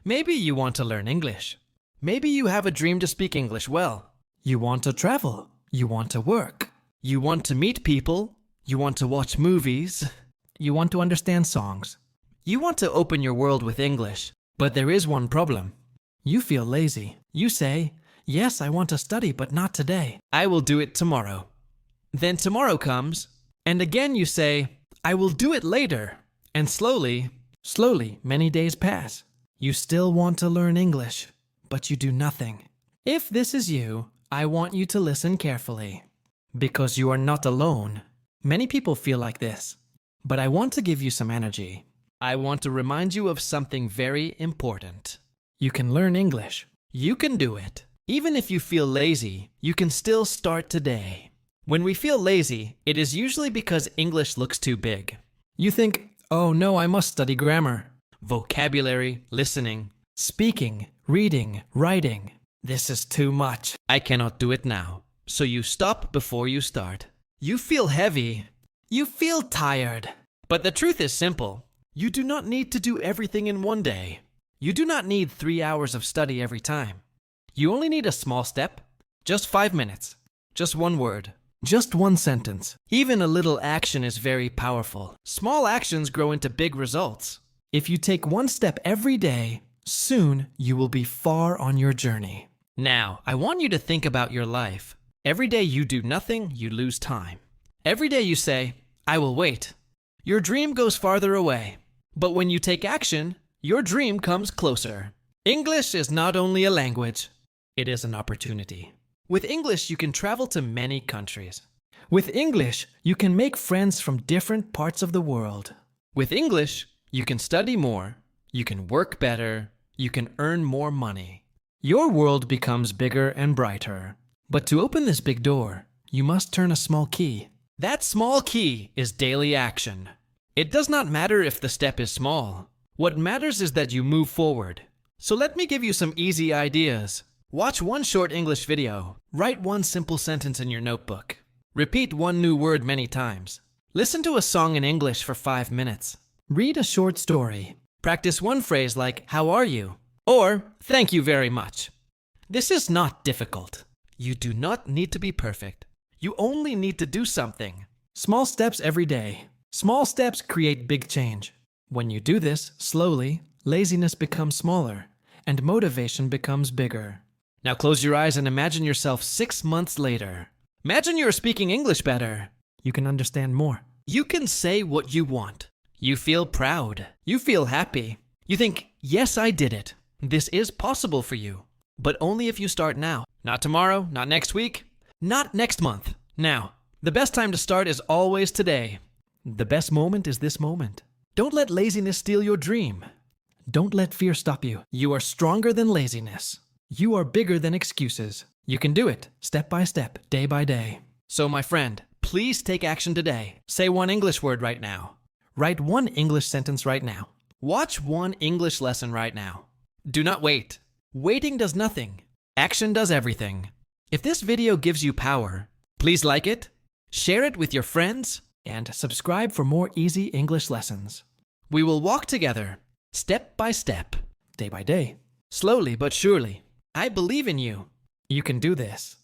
Maybe you want to learn English. Maybe you have a dream to speak English well. You want to travel. You want to work. You want to meet people. You want to watch movies. You want to understand songs. You want to open your world with English. But there is one problem. You feel lazy. You say, yes, I want to study, but not today. I will do it tomorrow. Then tomorrow comes, and again you say, I will do it later. And slowly, many days pass. You still want to learn English, but you do nothing. If this is you, I want you to listen carefully. Because you are not alone. Many people feel like this. But I want to give you some energy. I want to remind you of something very important. You can learn English. You can do it. Even if you feel lazy, you can still start today. When we feel lazy, it is usually because English looks too big. You think, oh no, I must study grammar, vocabulary, listening, speaking, reading, writing. This is too much. I cannot do it now. So you stop before you start. You feel heavy. You feel tired. But the truth is simple. You do not need to do everything in one day. You do not need 3 hours of study every time. You only need a small step, just 5 minutes, just one word, just one sentence. Even a little action is very powerful. Small actions grow into big results. If you take one step every day, soon you will be far on your journey. Now, I want you to think about your life. Every day you do nothing, you lose time. Every day you say, I will wait. Your dream goes farther away. But when you take action, your dream comes closer. English is not only a language, it is an opportunity. With English, you can travel to many countries. With English, you can make friends from different parts of the world. With English, you can study more, you can work better, you can earn more money. Your world becomes bigger and brighter. But to open this big door, you must turn a small key. That small key is daily action. It does not matter if the step is small. What matters is that you move forward. So let me give you some easy ideas. Watch one short English video. Write one simple sentence in your notebook. Repeat one new word many times. Listen to a song in English for 5 minutes. Read a short story. Practice one phrase like, how are you? Or, thank you very much. This is not difficult. You do not need to be perfect. You only need to do something. Small steps every day. Small steps create big change. When you do this slowly, laziness becomes smaller and motivation becomes bigger. Now close your eyes and imagine yourself 6 months later. Imagine you're speaking English better. You can understand more. You can say what you want. You feel proud. You feel happy. You think, yes, I did it. This is possible for you. But only if you start now. Not tomorrow, not next week, not next month. Now, the best time to start is always today. The best moment is this moment. Don't let laziness steal your dream. Don't let fear stop you. You are stronger than laziness. You are bigger than excuses. You can do it, step by step, day by day. So my friend, please take action today. Say one English word right now. Write one English sentence right now. Watch one English lesson right now. Do not wait. Waiting does nothing. Action does everything. If this video gives you power, please like it, share it with your friends, and subscribe for more easy English lessons. We will walk together, step by step, day by day, slowly but surely. I believe in you. You can do this.